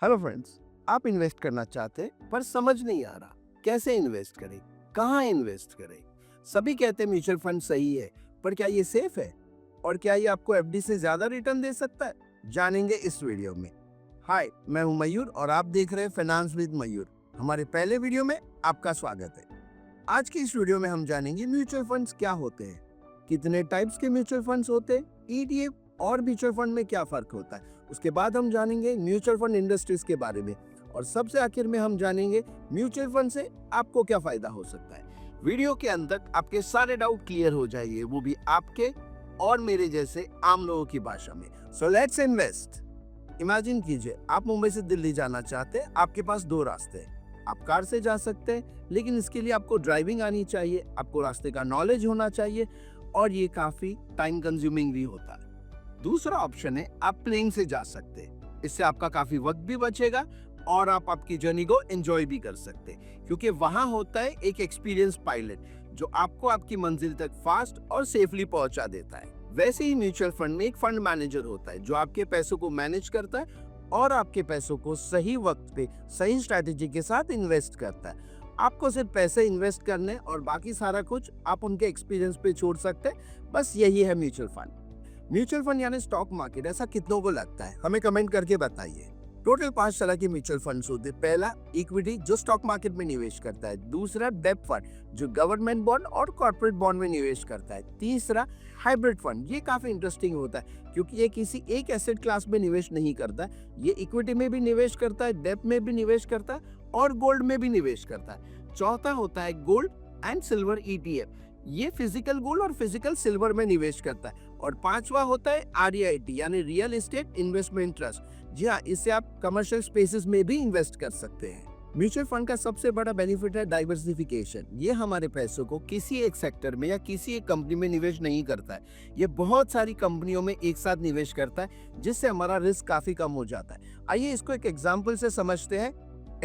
Hello friends, आप invest करना चाहते हैं पर समझ नहीं आ रहा कैसे इन्वेस्ट करें, कहाँ इन्वेस्ट करें। सभी कहते हैं म्यूचुअल फंड सही है, पर क्या ये सेफ है और क्या ये आपको एफडी से ज्यादा रिटर्न दे सकता है, जानेंगे इस वीडियो में। हाय, मैं हूं मयूर और आप देख रहे हैं फाइनेंस विद मयूर। हमारे पहले वीडियो में आपका स्वागत है। आज की इस वीडियो में हम जानेंगे म्यूचुअल फंड्स क्या होते हैं, कितने टाइप्स के म्यूचुअल फंड्स होते हैं, ईटीएफ और म्यूचुअल फंड में क्या फर्क होता है। उसके बाद हम जानेंगे म्यूचुअल फंड इंडस्ट्रीज के बारे में और सबसे आखिर में हम जानेंगे म्यूचुअल फंड से आपको क्या फायदा हो सकता है। वीडियो के अंत तक आपके सारे डाउट क्लियर हो जाएंगे, वो भी आपके और मेरे जैसे आम लोगों की भाषा में। So let's invest. इमेजिन कीजिए आप मुंबई से दिल्ली जाना चाहते हैं। आपके पास दो रास्ते हैं। आप कार से जा सकते हैं, लेकिन इसके लिए आपको ड्राइविंग आनी चाहिए, आपको रास्ते का नॉलेज होना चाहिए और ये काफी टाइम कंज्यूमिंग भी होता है। दूसरा ऑप्शन है आप प्लेन से जा सकते हैं। इससे आपका काफी वक्त भी बचेगा और आप आपकी जर्नी को एंजॉय भी कर सकते हैं, क्योंकि वहां होता है एक एक्सपीरियंस पायलट जो आपको आपकी मंजिल तक फास्ट और सेफली पहुंचा देता है। वैसे ही म्यूचुअल फंड में एक फंड मैनेजर होता है जो आपके पैसों को मैनेज करता है और आपके पैसों को सही वक्त पे सही स्ट्रैटेजी के साथ इन्वेस्ट करता है। आपको सिर्फ पैसे इन्वेस्ट करने और बाकी सारा कुछ आप उनके एक्सपीरियंस पे छोड़ सकते हैं। बस यही है म्यूचुअल फंड। म्यूचुअल फंड यानी स्टॉक मार्केट, ऐसा कितनों को लगता है? हमें कमेंट करके बताइए। टोटल 5 तरह के म्यूचुअल फंड्स होते हैं। पहला इक्विटी, जो स्टॉक मार्केट में निवेश करता है। दूसरा डेब्ट फंड, जो गवर्नमेंट बॉन्ड और कॉर्पोरेट बॉन्ड में निवेश करता है। तीसरा हाइब्रिड फंड, ये काफी इंटरेस्टिंग होता है क्योंकि ये किसी एक एसेट क्लास में निवेश नहीं करता। ये इक्विटी में भी निवेश करता है, डेब्ट में भी निवेश करता है और गोल्ड में भी निवेश करता है। चौथा होता है गोल्ड एंड सिल्वर ईटीएफ, ये फिजिकल गोल्ड और फिजिकल सिल्वर में निवेश करता है। और पांचवा होता है आरईआईटी यानी रियल एस्टेट इन्वेस्टमेंट ट्रस्ट। जी हाँ, इससे आप कमर्शियल स्पेसेस में भी इन्वेस्ट कर सकते हैं। म्यूचुअल फंड का सबसे बड़ा बेनिफिट है डाइवर्सिफिकेशन। ये हमारे पैसों को किसी एक सेक्टर में या किसी एक कंपनी में निवेश नहीं करता है, ये बहुत सारी कंपनियों में एक साथ निवेश करता है, जिससे हमारा रिस्क काफी कम हो जाता है। आइए इसको एक एग्जाम्पल से समझते हैं।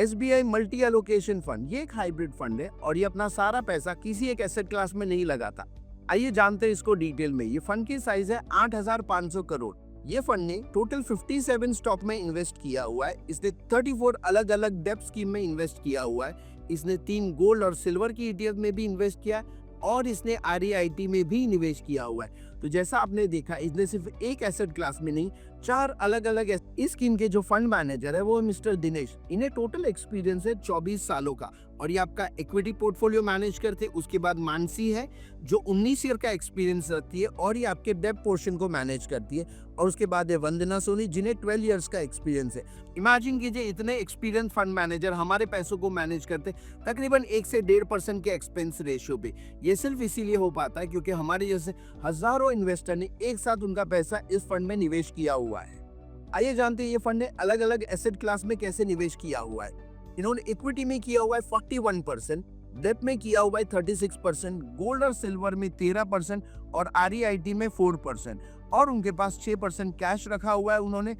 SBI मल्टी एलोकेशन फंड, ये एक हाइब्रिड फंड है और ये अपना सारा पैसा किसी एक एसेट क्लास में नहीं लगाता। आइए जानते हैं इसको डिटेल में। ये फंड की साइज है 8,500 करोड़। ये फंड ने टोटल 57 स्टॉक में इन्वेस्ट किया हुआ है। इसने 34 अलग अलग डेब्ट स्कीम में इन्वेस्ट किया हुआ है। इसने 3 गोल्ड और सिल्वर की ETF में भी इन्वेस्ट किया और इसने REIT में भी निवेश किया हुआ है। तो जैसा आपने देखा, इसने सिर्फ एक एसेट क्लास में नहीं, 4 अलग अलग। इस स्कीम के जो फंड मैनेजर है वो मिस्टर दिनेश। इन्हें टोटल एक्सपीरियंस है 24 सालों का और ये आपका इक्विटी पोर्टफोलियो मैनेज करते। उसके बाद मानसी है जो 19 ईयर का एक्सपीरियंस रखती है और ये आपके डेब्ट पोर्शन को मैनेज करती है। और उसके बाद है वंदना सोनी, जिन्हें 12 ईयर्स का एक्सपीरियंस है। इमेजिन कीजिए इतने एक्सपीरियंस फंड मैनेजर हमारे पैसों को मैनेज करते तकरीबन 1 से 1.5% के एक्सपेंस रेशियो पे। ये सिर्फ इसीलिए हो पाता है क्योंकि हमारे जैसे हजारों इन्वेस्टर ने एक साथ उनका पैसा इस फंड में निवेश किया हुआ है। आइए जानते हैं ये फंड ने अलग अलग एसेट क्लास में कैसे निवेश किया हुआ है। इन्होंने इक्विटी में किया हुआ है 41%, डेब्ट में किया हुआ है 36%, गोल्ड और सिल्वर में 13% और REIT में 4% और उनके पास 6% कैश रखा हुआ है। उन्होंने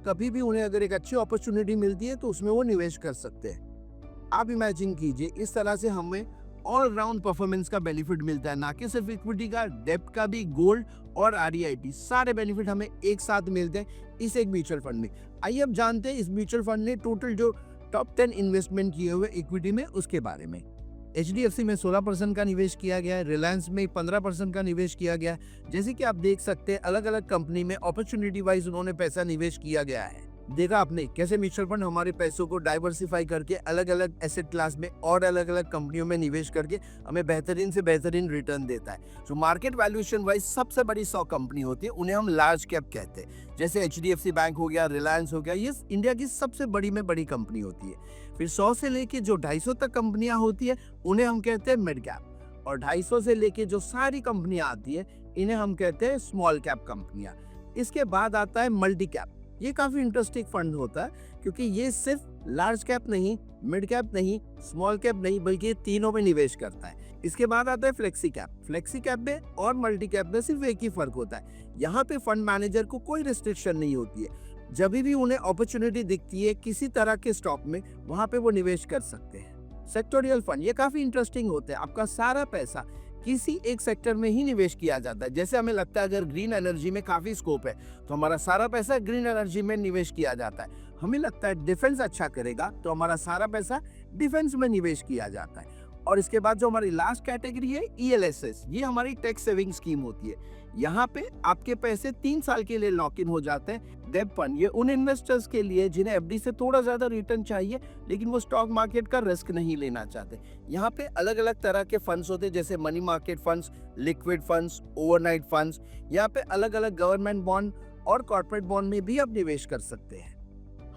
कभी भी उन्हें अगर एक अच्छी अपॉर्चुनिटी मिलती है तो उसमें वो निवेश कर सकते हैं। आप इमेजिन कीजिए, इस तरह से हमें ऑल राउंड परफॉर्मेंस का बेनिफिट मिलता है, ना कि सिर्फ इक्विटी का, डेब्ट का भी, गोल्ड और REIT, सारे बेनिफिट हमें एक साथ मिलते हैं इस एक म्यूचुअल फंड में। आइए अब जानते हैं इस म्यूचुअल फंड ने टोटल जो टॉप 10 इन्वेस्टमेंट किए हुए इक्विटी में उसके बारे में। HDFC में 16% का निवेश किया गया है, रिलायंस में 15% का निवेश किया गया है। जैसे कि आप देख सकते हैं अलग अलग कंपनी में अपॉर्चुनिटी वाइज उन्होंने पैसा निवेश किया गया है। देखा आपने कैसे म्यूचुअल फंड हमारे पैसों को डाइवर्सिफाई करके अलग अलग एसेट क्लास में और अलग अलग कंपनियों में निवेश करके हमें बेहतरीन से बेहतरीन रिटर्न देता है। जो मार्केट वैल्यूएशन वाइज सबसे बड़ी 100 कंपनी होती है उन्हें हम लार्ज कैप कहते हैं। जैसे HDFC बैंक हो गया, रिलायंस हो गया, ये इंडिया की सबसे बड़ी में बड़ी कंपनी होती है। फिर 100 से लेके जो 250 तक कंपनियां होती है उन्हें हम कहते हैं मिड कैप। और 250 से लेके जो सारी कंपनियां आती है इन्हें हम कहते हैं स्मॉल कैप कंपनियां। इसके बाद आता है मल्टी कैप। ये काफी इंटरेस्टिंग फंड होता है क्योंकि ये सिर्फ लार्ज कैप नहीं, मिड कैप नहीं, स्मॉल कैप नहीं, बल्कि तीनों में निवेश करता है। इसके बाद आता है फ्लेक्सी कैप। फ्लेक्सी कैप में और मल्टी कैप में सिर्फ एक ही फर्क होता है, यहाँ पे फंड मैनेजर को कोई रिस्ट्रिक्शन नहीं होती है। जब भी उन्हें अपॉर्चुनिटी दिखती है किसी तरह के स्टॉक में, वहां पे वो निवेश कर सकते हैं। सेक्टोरियल फंड, ये काफी इंटरेस्टिंग होते हैं। आपका सारा पैसा किसी एक सेक्टर में ही निवेश किया जाता है। जैसे हमें लगता है अगर ग्रीन एनर्जी में काफी स्कोप है तो हमारा सारा पैसा ग्रीन एनर्जी में निवेश किया जाता है। हमें लगता है डिफेंस अच्छा करेगा तो हमारा सारा पैसा डिफेंस में निवेश किया जाता है। और इसके बाद जो हमारी लास्ट कैटेगरी है ELSS, ये हमारी टैक्स सेविंग स्कीम होती है। यहाँ पे आपके पैसे 3 साल के लिए लॉक इन हो जाते हैं। डेब्ट फंड ये उन इन्वेस्टर्स के लिए जिन्हें एफडी से थोड़ा ज्यादा रिटर्न चाहिए लेकिन वो स्टॉक मार्केट का रिस्क नहीं लेना चाहते। यहाँ पे अलग अलग तरह के फंड्स होते हैं जैसे money market funds, liquid funds, overnight funds. यहाँ पे अलग अलग गवर्नमेंट बॉन्ड और कॉर्पोरेट बॉन्ड में भी आप निवेश कर सकते हैं।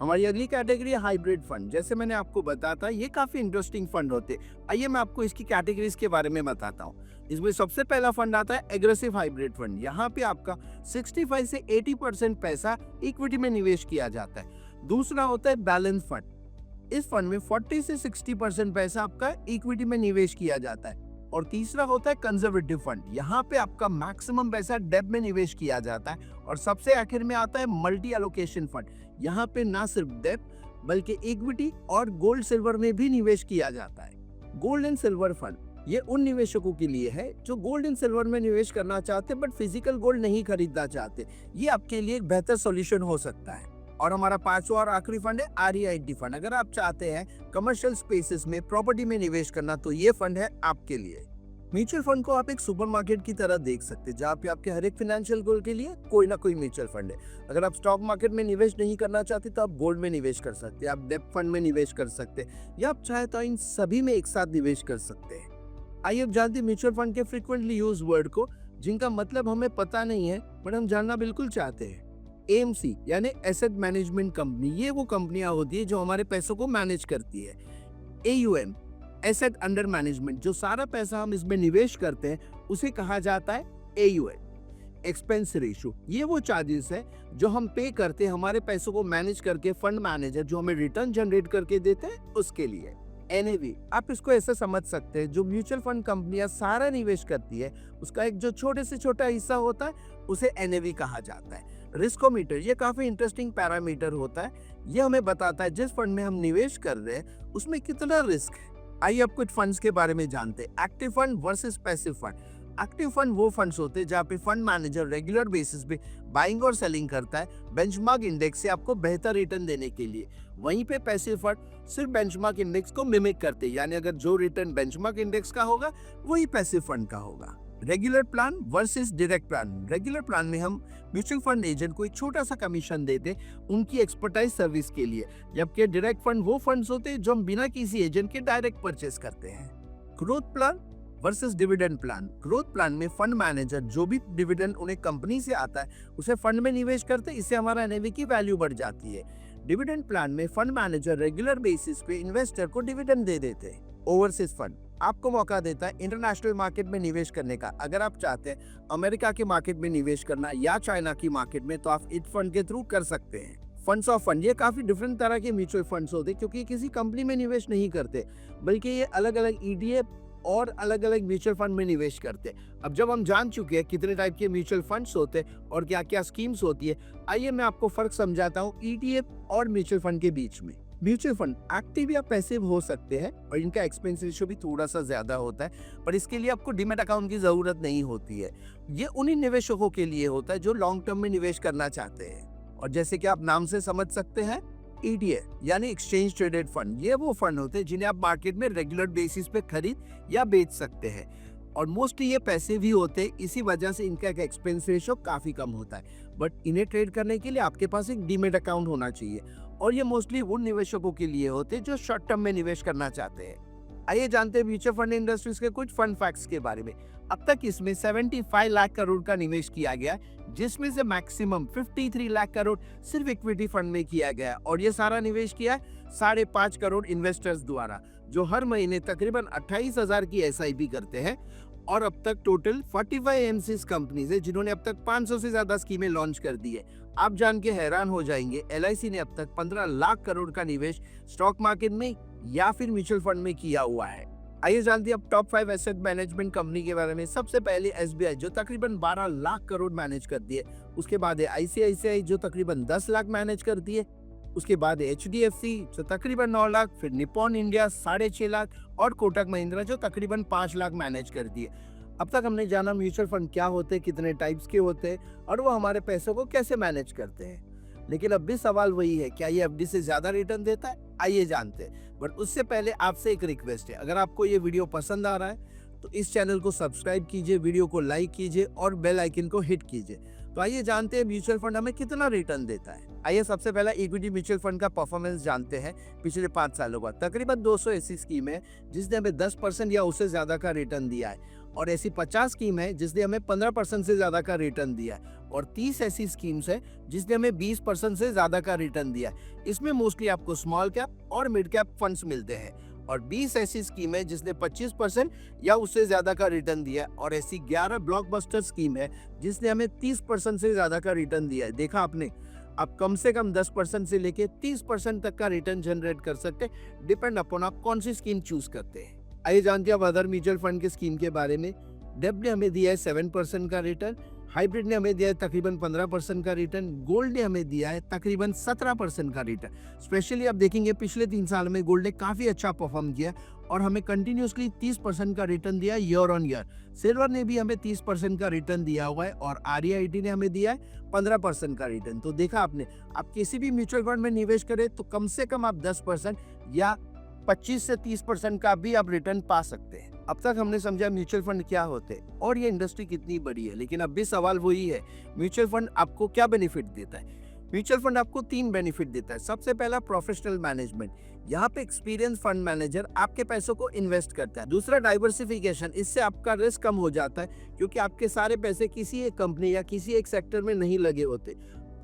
हमारी अगली कैटेगरी है हाइब्रिड फंड। जैसे मैंने आपको बताया था ये काफी इंटरेस्टिंग फंड होते हैं। आइए मैं आपको इसकी कैटेगरीज के बारे में बताता हूँ। इसमें सबसे पहला फंड आता है एग्रेसिव हाइब्रिड फंड। यहाँ पे आपका 65 से 80% पैसा इक्विटी में निवेश किया जाता है। दूसरा होता है बैलेंस फंड। इस फंड में 40 से 60% पैसा आपका इक्विटी में निवेश किया जाता है। और तीसरा होता है कंजर्वेटिव फंड। यहाँ पे आपका मैक्सिमम पैसा डेब्ट में निवेश किया जाता है। और सबसे आखिर में आता है मल्टी एलोकेशन फंड। यहाँ पे ना सिर्फ डेब्ट बल्कि इक्विटी और गोल्ड सिल्वर में भी निवेश किया जाता है। गोल्ड एंड सिल्वर फंड ये उन निवेशकों के लिए है जो गोल्ड एंड सिल्वर में निवेश करना चाहते बट फिजिकल गोल्ड नहीं खरीदना चाहते। ये आपके लिए एक बेहतर सॉल्यूशन हो सकता है। और हमारा पांचवा और आखिरी फंड है REIT फंड। अगर आप चाहते हैं कमर्शियल स्पेसेस में प्रॉपर्टी में निवेश करना तो ये फंड है आपके लिए। म्यूचुअल फंड को आप एक सुपरमार्केट की तरह देख सकते हैं जहाँ पे आपके हर एक फाइनेंशियल गोल के लिए कोई ना कोई म्यूचुअल फंड है। अगर आप स्टॉक मार्केट में निवेश नहीं करना चाहते तो आप गोल्ड में निवेश कर सकते हैं, आप डेब्ट फंड में निवेश कर सकते हैं या आप चाहे तो इन सभी में एक साथ निवेश कर सकते हैं। आइए अब जानते हैं म्यूचुअल फंड के फ्रीक्वेंटली यूज वर्ड को जिनका मतलब हमें पता नहीं है बट हम जानना बिल्कुल चाहते हैं। AMC यानी एसेट मैनेजमेंट कंपनी, ये वो कंपनियां होती है जो हमारे पैसों को मैनेज करती है। AUM एसेट अंडर मैनेजमेंट, जो सारा पैसा हम इसमें निवेश करते हैं उसे कहा जाता है AUM। एक्सपेंस रेशियो ये वो चार्जेस है जो हम पे करते हैं हमारे पैसों को मैनेज करके फंड मैनेजर जो हमें रिटर्न जनरेट करके देते हैं उसके लिए। NAV आप इसको ऐसे समझ सकते हैं जो म्यूचुअल फंड कंपनियां सारा निवेश करती है उसका एक जो छोटे से छोटा हिस्सा होता है उसे NAV कहा जाता है। रिस्कोमीटर ये काफी इंटरेस्टिंग पैरामीटर होता है। ये हमें बताता है जिस फंड में हम निवेश कर रहे हैं उसमें कितना रिस्क है। आइए अब कुछ फंड्स के बारे में जानते हैं। Active fund versus passive fund. Active fund वो फंड्स होते हैं जहाँ पे फंड मैनेजर रेगुलर बेसिस पे बाइंग और सेलिंग करता है बेंचमार्क इंडेक्स से आपको बेहतर रिटर्न देने के लिए। वहीं पे पैसिव फंड सिर्फ बेंचमार्क इंडेक्स को मिमिक करते हैं, यानी अगर जो रिटर्न बेंचमार्क इंडेक्स का होगा वही पैसिव फंड का होगा। Regular plan versus direct plan. Regular plan में हम म्यूचुअल फंड एजेंट को एक छोटा सा कमीशन देते उनकी एक्सपर्टाइज सर्विस के लिए, जबकि डायरेक्ट फंड वो फंड्स होते हैं जो हम बिना किसी एजेंट के डायरेक्ट परचेस करते हैं। Growth plan versus dividend plan. Growth plan में फंड मैनेजर जो भी डिविडेंड उन्हें कंपनी से आता है उसे फंड में निवेश करते, इससे हमारा NAV की वैल्यू बढ़ जाती है। डिविडेंड प्लान में फंड मैनेजर रेगुलर बेसिस पे इन्वेस्टर को डिविडेंड दे देते हैं। ओवरसीज फंड आपको मौका देता है इंटरनेशनल मार्केट में निवेश करने का। अगर आप चाहते हैं अमेरिका के मार्केट में निवेश करना या चाइना की मार्केट में तो आप इस फंड के थ्रू कर सकते हैं। फंड्स ऑफ फंड ये काफी डिफरेंट तरह के म्यूचुअल फंड्स होते हैं क्योंकि किसी कंपनी में निवेश नहीं करते बल्कि ये अलग अलग ETF और अलग अलग म्यूचुअल फंड में निवेश करते हैं। अब जब हम जान चुके हैं कितने टाइप के म्यूचुअल फंड्स होते हैं और क्या क्या स्कीम्स होती है, आइए मैं आपको फर्क समझाता हूँ ETF और म्यूचुअल फंड के बीच में। म्यूचुअल फंड एक्टिव या पैसिव हो सकते हैं और इनका एक्सपेंस रेशियो भी थोड़ा सा ज्यादा होता है, पर इसके लिए आपको डीमैट अकाउंट की जरूरत नहीं होती है। ये उन्हीं निवेशकों के लिए होता है जो लॉन्ग टर्म में निवेश करना चाहते हैं। और जैसे कि आप नाम से समझ सकते हैं, ETF यानी एक्सचेंज ट्रेडेड फंड, ये वो फंड होते हैं जिन्हें आप मार्केट में रेगुलर बेसिस पे खरीद या बेच सकते हैं और मोस्टली ये पैसे भी होते हैं, इसी वजह से इनका एक्सपेंस रेशियो काफी कम होता है। बट इन्हें ट्रेड करने के लिए आपके पास एक डीमैट अकाउंट होना चाहिए और ये मोस्टली उन निवेशकों के लिए होते हैं जो शॉर्ट टर्म में निवेश करना चाहते हैं। आइए जानते हैं म्यूचुअल फंड इंडस्ट्रीज के कुछ फंड फैक्ट्स के बारे में। अब तक इसमें 75 लाख करोड़ का निवेश किया गया, जिसमें से मैक्सिमम 53 लाख करोड़ सिर्फ इक्विटी फंड में किया गया और ये सारा निवेश किया है 5.5 करोड़ इन्वेस्टर्स द्वारा, जो हर महीने तकरीबन 28,000 की SIP करते हैं। और अब तक टोटल 45 MCs कंपनीज है जिन्होंने अब तक 500 से ज्यादा स्कीमें लॉन्च कर दी है। आप जान के हैरान हो जाएंगे, LIC ने अब तक 15 लाख करोड़ का निवेश स्टॉक मार्केट में या फिर म्यूचुअल फंड में किया हुआ है। आइए जानते हैं अब टॉप 5 एसेट मैनेजमेंट कंपनी के बारे में। सबसे पहले SBI जो तकरीबन 12 लाख करोड़ मैनेज करती है। उसके बाद है ICICI जो तकरीबन 10 लाख मैनेज करती है। उसके बाद HDFC जो तकरीबन 9 लाख, फिर निप्पॉन इंडिया 6.5 लाख और कोटक महिंद्रा जो तकरीबन 5 लाख मैनेज करती है। अब तक हमने जाना म्यूचुअल फंड क्या होते हैं, कितने टाइप्स के होते हैं और वो हमारे पैसों को कैसे मैनेज करते हैं। लेकिन अब भी सवाल वही है, क्या ये एफडी से ज्यादा रिटर्न देता है? आइए जानते हैं। बट उससे पहले आपसे एक रिक्वेस्ट है, अगर आपको ये वीडियो पसंद आ रहा है तो इस चैनल को सब्सक्राइब कीजिए, वीडियो को लाइक कीजिए और बेल आइकन को हिट कीजिए। तो आइए जानते हैं म्यूचुअल फंड हमें कितना रिटर्न देता है। आइए सबसे पहला इक्विटी म्यूचुअल फंड का परफॉर्मेंस जानते हैं पिछले 5 सालों का। तकरीबन 200 ऐसी स्कीम है जिसने हमें 10% या उससे ज्यादा का रिटर्न दिया है, और ऐसी 50 स्कीम है जिसने हमें 15% से ज्यादा का रिटर्न दिया है, और 30 ऐसी स्कीम्स है जिसने हमें 20% से ज्यादा का रिटर्न दिया है। इसमें मोस्टली आपको स्मॉल कैप और मिड कैप फंड्स मिलते हैं। और 20 ऐसी स्कीम है जिसने 25% या उससे ज्यादा का रिटर्न दिया है, और ऐसी 11 ब्लॉकबस्टर स्कीम है जिसने हमें 30% से ज्यादा का रिटर्न दिया है। देखा आपने, आप कम से कम 10% से लेके 30% तक का रिटर्न जनरेट कर सकते हैं, डिपेंड अपॉन आप कौन सी स्कीम चूज करते हैं। आइए जानते हैं अब अदर म्यूचुअल फंड के स्कीम के बारे में। डेब्ट ने हमें दिया है 7% का रिटर्न, हाइब्रिड ने हमें दिया है तकरीबन 15% का रिटर्न, गोल्ड ने हमें दिया है तकरीबन 17% का रिटर्न। स्पेशली आप देखेंगे पिछले 3 साल में गोल्ड ने काफी अच्छा परफॉर्म किया और हमें कंटिन्यूसली 30% का रिटर्न दिया ईयर ऑन ईयर। सिल्वर ने भी हमें 30% का रिटर्न दिया हुआ है, और REIT ने हमें दिया है 15% का रिटर्न। तो देखा आपने, आप किसी भी म्यूचुअल फंड में निवेश करें तो कम से कम आप 10% या 25 से 30% का भी आप रिटर्न पा सकते हैं। अब तक हमने समझा म्यूचुअल फंड क्या होते हैं और ये इंडस्ट्री कितनी बड़ी है, लेकिन अब भी सवाल वही है, म्यूचुअल फंड आपको क्या बेनिफिट देता है? म्यूचुअल फंड आपको 3 बेनिफिट देता है। सबसे पहला, प्रोफेशनल मैनेजमेंट। यहाँ पे एक्सपीरियंस फंड मैनेजर आपके पैसों को इन्वेस्ट करता है। दूसरा, डाइवर्सिफिकेशन। इससे आपका रिस्क कम हो जाता है क्योंकि आपके सारे पैसे किसी एक कंपनी या किसी एक सेक्टर में नहीं लगे होते।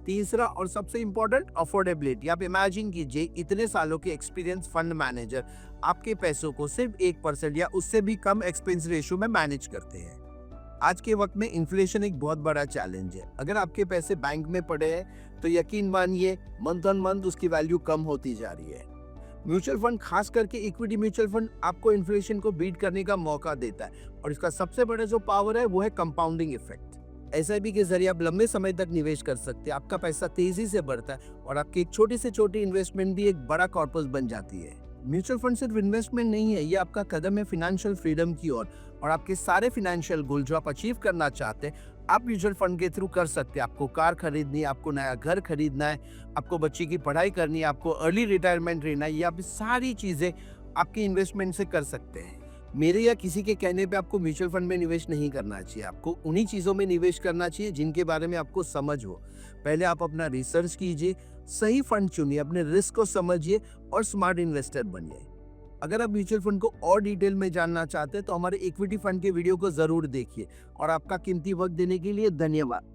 तीसरा और सबसे इंपॉर्टेंट, अफोर्डेबिलिटी। आप इमेजिन कीजिए, इतने सालों के एक्सपीरियंस फंड मैनेजर आपके पैसों को सिर्फ 1% या उससे भी कम एक्सपेंस रेशियो में मैनेज करते हैं। आज के वक्त में इन्फ्लेशन एक बहुत बड़ा चैलेंज है। अगर आपके पैसे बैंक में पड़े हैं तो यकीन मानिए मंथ ऑन मंथ उसकी वैल्यू कम होती जा रही है। म्यूचुअल फंड, खास करके इक्विटी म्यूचुअल फंड, आपको इन्फ्लेशन को बीट करने का मौका देता है, और इसका सबसे बड़ा जो पावर है वो है कंपाउंडिंग इफेक्ट। SIP के जरिए आप लंबे समय तक निवेश कर सकते हैं, आपका पैसा तेजी से बढ़ता है और आपकी एक छोटी से छोटी इन्वेस्टमेंट भी एक बड़ा कॉर्पस बन जाती है। म्यूचुअल फंड सिर्फ इन्वेस्टमेंट नहीं है, ये आपका कदम है फिनेंशियल फ्रीडम की ओर, और आपके सारे फिनेंशियल गोल जो आप अचीव करना चाहते हैं आप म्यूचुअल फंड के थ्रू कर सकते हैं। आपको कार खरीदनी है, आपको नया घर खरीदना है, आपको बच्चे की पढ़ाई करनी है, आपको अर्ली रिटायरमेंट लेना है, ये आप सारी चीजें आपकी इन्वेस्टमेंट से कर सकते हैं। मेरे या किसी के कहने पे आपको म्यूचुअल फंड में निवेश नहीं करना चाहिए। आपको उन्हीं चीज़ों में निवेश करना चाहिए जिनके बारे में आपको समझ हो। पहले आप अपना रिसर्च कीजिए, सही फंड चुनिए, अपने रिस्क को समझिए और स्मार्ट इन्वेस्टर बनिए। अगर आप म्यूचुअल फंड को और डिटेल में जानना चाहते हैं तो हमारे इक्विटी फंड के वीडियो को ज़रूर देखिए। और आपका कीमती वक्त देने के लिए धन्यवाद।